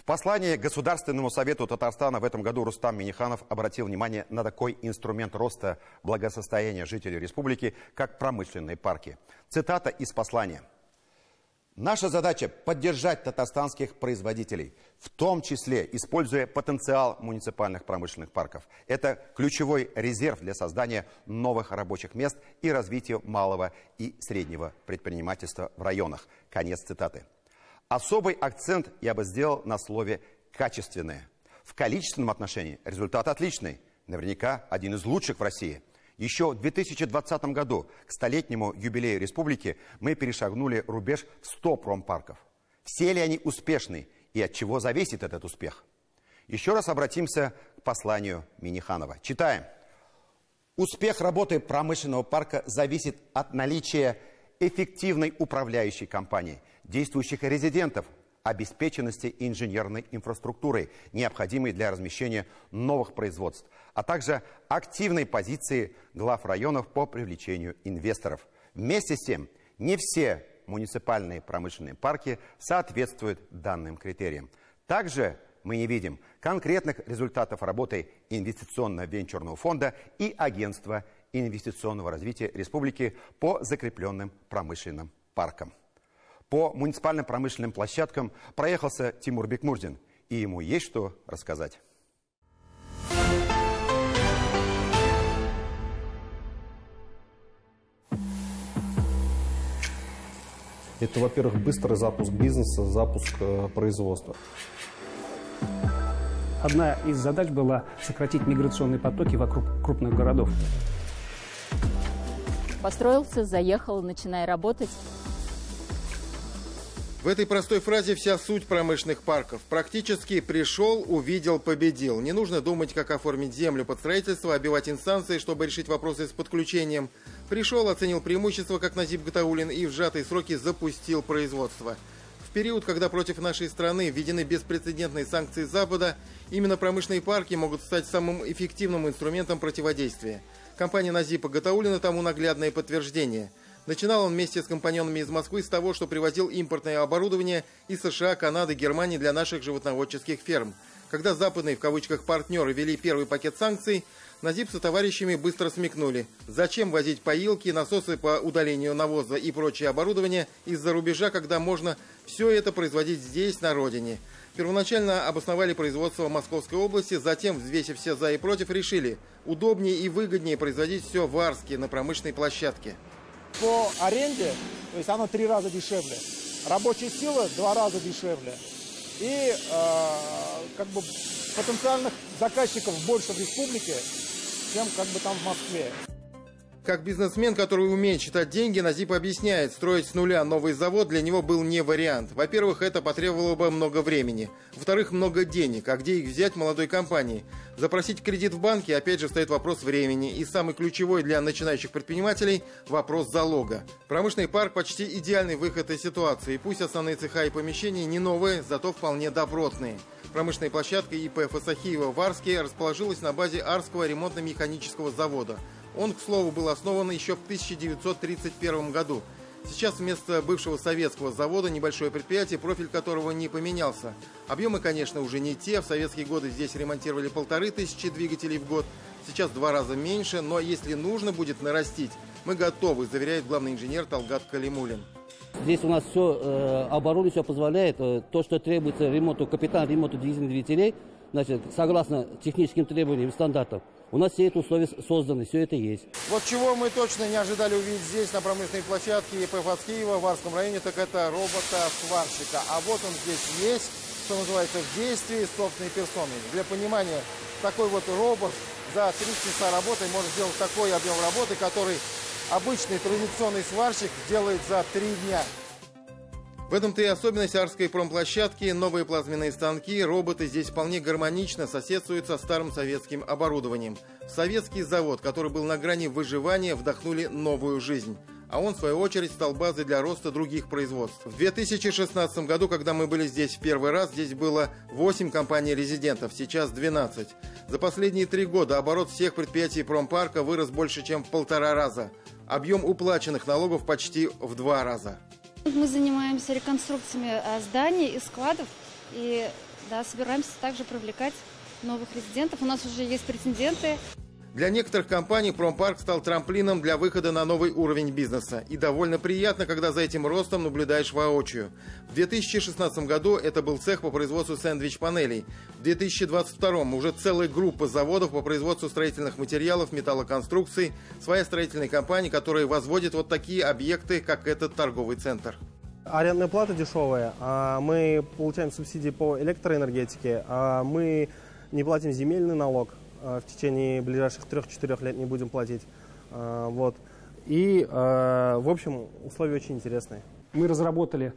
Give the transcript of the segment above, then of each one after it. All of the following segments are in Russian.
послании к Государственному совету Татарстана в этом году Рустам Минниханов обратил внимание на такой инструмент роста благосостояния жителей республики, как промышленные парки. Цитата из послания. «Наша задача – поддержать татарстанских производителей, в том числе используя потенциал муниципальных промышленных парков. Это ключевой резерв для создания новых рабочих мест и развития малого и среднего предпринимательства в районах». Конец цитаты. Особый акцент я бы сделал на слове «качественное». В количественном отношении результат отличный, наверняка один из лучших в России. Еще в 2020 году, к столетнему юбилею республики, мы перешагнули рубеж в 100 промпарков. Все ли они успешны и от чего зависит этот успех? Еще раз обратимся к посланию Минниханова. Читаем. Успех работы промышленного парка зависит от наличия эффективной управляющей компании, действующих резидентов, обеспеченности инженерной инфраструктурой, необходимой для размещения новых производств, а также активной позиции глав районов по привлечению инвесторов. Вместе с тем, не все муниципальные промышленные парки соответствуют данным критериям. Также мы не видим конкретных результатов работы инвестиционно-венчурного фонда и агентства инвестиционного развития республики по закрепленным промышленным паркам. По муниципальным промышленным площадкам проехался Тимур Бекмурзин, и ему есть что рассказать. Это, во-первых, быстрый запуск бизнеса, запуск производства. Одна из задач была сократить миграционные потоки вокруг крупных городов. Построился, заехал, начинай работать. В этой простой фразе вся суть промышленных парков. Практически пришел, увидел, победил. Не нужно думать, как оформить землю под строительство, оббивать инстанции, чтобы решить вопросы с подключением. Пришел, оценил преимущества, как Назип Гатауллин, и в сжатые сроки запустил производство. В период, когда против нашей страны введены беспрецедентные санкции Запада, именно промышленные парки могут стать самым эффективным инструментом противодействия. Компания Назипа Гатауллина тому наглядное подтверждение. Начинал он вместе с компаньонами из Москвы с того, что привозил импортное оборудование из США, Канады, Германии для наших животноводческих ферм. Когда западные, в кавычках, партнеры ввели первый пакет санкций, Назип со товарищами быстро смекнули. Зачем возить поилки, насосы по удалению навоза и прочее оборудование из-за рубежа, когда можно все это производить здесь, на родине. Первоначально обосновали производство в Московской области, затем, взвесив все за и против, решили, удобнее и выгоднее производить все в Арске, на промышленной площадке. По аренде, то есть оно 3 раза дешевле, рабочая сила 2 раза дешевле. И потенциальных заказчиков больше в республике, чем там в Москве. Как бизнесмен, который умеет считать деньги, Назип объясняет, строить с нуля новый завод для него был не вариант. Во-первых, это потребовало бы много времени. Во-вторых, много денег. А где их взять молодой компании? Запросить кредит в банке, опять же, стоит вопрос времени. И самый ключевой для начинающих предпринимателей – вопрос залога. Промышленный парк – почти идеальный выход из ситуации. Пусть основные цеха и помещения не новые, зато вполне добротные. Промышленная площадка ИП Фасахиева в Арске расположилась на базе Арского ремонтно-механического завода. Он, к слову, был основан еще в 1931 году. Сейчас вместо бывшего советского завода небольшое предприятие, профиль которого не поменялся. Объемы, конечно, уже не те. В советские годы здесь ремонтировали 1500 двигателей в год. Сейчас в 2 раза меньше, но если нужно будет нарастить, мы готовы, заверяет главный инженер Талгат Калимулин. Здесь у нас все оборудование, все позволяет. То, что требуется капитального ремонта дизельных двигателей, значит, согласно техническим требованиям и стандартам, у нас все эти условия созданы, все это есть. Вот чего мы точно не ожидали увидеть здесь, на промышленной площадке ИП Фасахиева в Арском районе, так это робота-сварщика. А вот он здесь есть, что называется, в действии собственной персоной. Для понимания, такой вот робот за 3 часа работы может сделать такой объем работы, который обычный традиционный сварщик делает за 3 дня. В этом-то и особенность Арской промплощадки. Новые плазменные станки, роботы здесь вполне гармонично соседствуют со старым советским оборудованием. В советский завод, который был на грани выживания, вдохнули новую жизнь. А он, в свою очередь, стал базой для роста других производств. В 2016 году, когда мы были здесь в первый раз, здесь было 8 компаний-резидентов, сейчас 12. За последние 3 года оборот всех предприятий промпарка вырос больше, чем в 1,5 раза. Объем уплаченных налогов почти в 2 раза. Мы занимаемся реконструкциями зданий и складов, и Да, собираемся также привлекать новых резидентов. У нас уже есть претенденты. Для некоторых компаний промпарк стал трамплином для выхода на новый уровень бизнеса. И довольно приятно, когда за этим ростом наблюдаешь воочию. В 2016 году это был цех по производству сэндвич-панелей. В 2022 уже целая группа заводов по производству строительных материалов, металлоконструкций, своя строительная компания, которая возводит вот такие объекты, как этот торговый центр. Арендная плата дешевая, мы получаем субсидии по электроэнергетике, мы не платим земельный налог. В течение ближайших 3-4 лет не будем платить. Вот. И, в общем, условия очень интересные. Мы разработали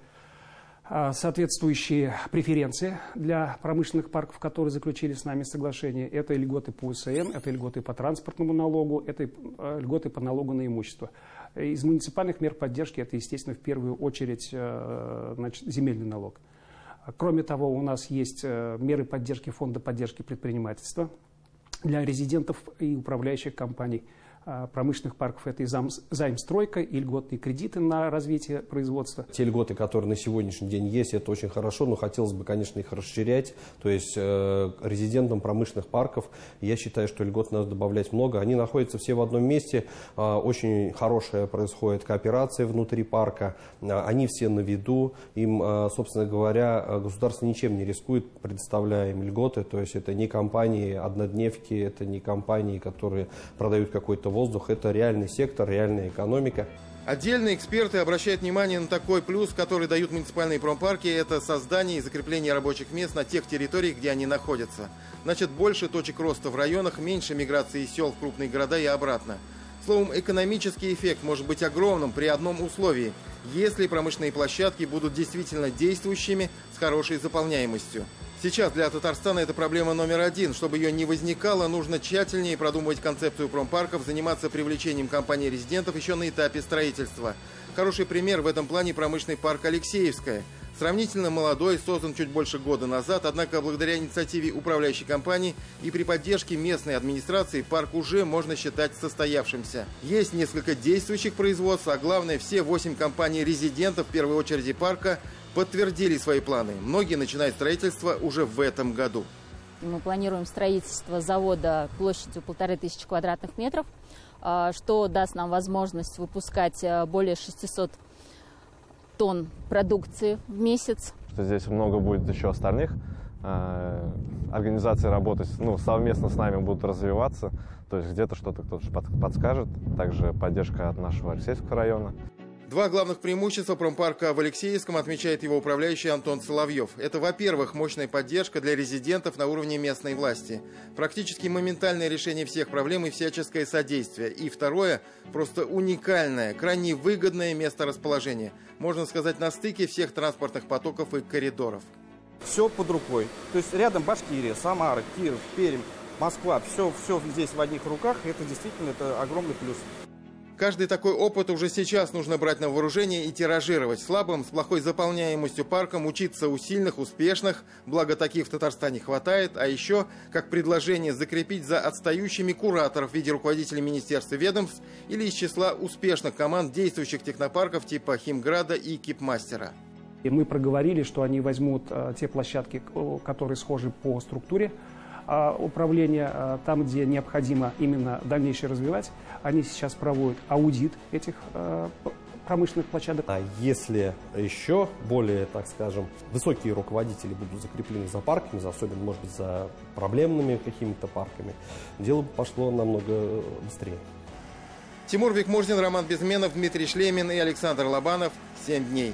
соответствующие преференции для промышленных парков, которые заключили с нами соглашение. Это льготы по УСН, это льготы по транспортному налогу, это льготы по налогу на имущество. Из муниципальных мер поддержки это, естественно, в первую очередь земельный налог. Кроме того, у нас есть меры поддержки Фонда поддержки предпринимательства для резидентов и управляющих компаний промышленных парков. Это и займстройка, и льготные кредиты на развитие производства. Те льготы, которые на сегодняшний день есть, это очень хорошо, но хотелось бы, конечно, их расширять. То есть резидентам промышленных парков, я считаю, что льгот надо добавлять много. Они находятся все в одном месте, очень хорошая происходит кооперация внутри парка, они все на виду, им, собственно говоря, государство ничем не рискует, предоставляя им льготы. То есть это не компании-однодневки, это не компании, которые продают какой-то воздух, это реальный сектор, реальная экономика. Отдельные эксперты обращают внимание на такой плюс, который дают муниципальные промпарки, это создание и закрепление рабочих мест на тех территориях, где они находятся. Значит, больше точек роста в районах, меньше миграции из сел в крупные города и обратно. Словом, экономический эффект может быть огромным при одном условии, если промышленные площадки будут действительно действующими с хорошей заполняемостью. Сейчас для Татарстана это проблема номер один. Чтобы ее не возникало, нужно тщательнее продумывать концепцию промпарков, заниматься привлечением компаний-резидентов еще на этапе строительства. Хороший пример в этом плане промышленный парк Алексеевская. Сравнительно молодой, создан чуть больше года назад, однако благодаря инициативе управляющей компании и при поддержке местной администрации парк уже можно считать состоявшимся. Есть несколько действующих производств, а главное, все 8 компаний-резидентов в первой очереди парка подтвердили свои планы. Многие начинают строительство уже в этом году. Мы планируем строительство завода площадью 1500 квадратных метров, что даст нам возможность выпускать более 600 тонн продукции в месяц. Здесь много будет еще остальных организаций работать, совместно с нами будут развиваться. То есть где-то что-то кто-то подскажет. Также поддержка от нашего Алексеевского района. Два главных преимущества промпарка в Алексеевском отмечает его управляющий Антон Соловьев. Это, во-первых, мощная поддержка для резидентов на уровне местной власти. Практически моментальное решение всех проблем и всяческое содействие. И второе, просто уникальное, крайне выгодное месторасположение. Можно сказать, на стыке всех транспортных потоков и коридоров. Все под рукой. То есть рядом Башкирия, Самара, Киров, Пермь, Москва. Все здесь в одних руках. Это действительно огромный плюс. Каждый такой опыт уже сейчас нужно брать на вооружение и тиражировать. Слабым, с плохой заполняемостью парком учиться у сильных, успешных, благо таких в Татарстане хватает. А еще, как предложение, закрепить за отстающими кураторов в виде руководителей министерств и ведомств или из числа успешных команд действующих технопарков типа Химграда и Кипмастера. И мы проговорили, что они возьмут те площадки, которые схожи по структуре управления, там, где необходимо именно дальнейшее развивать. Они сейчас проводят аудит этих промышленных площадок. А если еще более, так скажем, высокие руководители будут закреплены за парками, особенно, может быть, за проблемными какими-то парками, дело пошло намного быстрее. Тимур Бекмурзин, Роман Безменов, Дмитрий Шлемин и Александр Лобанов. 7 дней.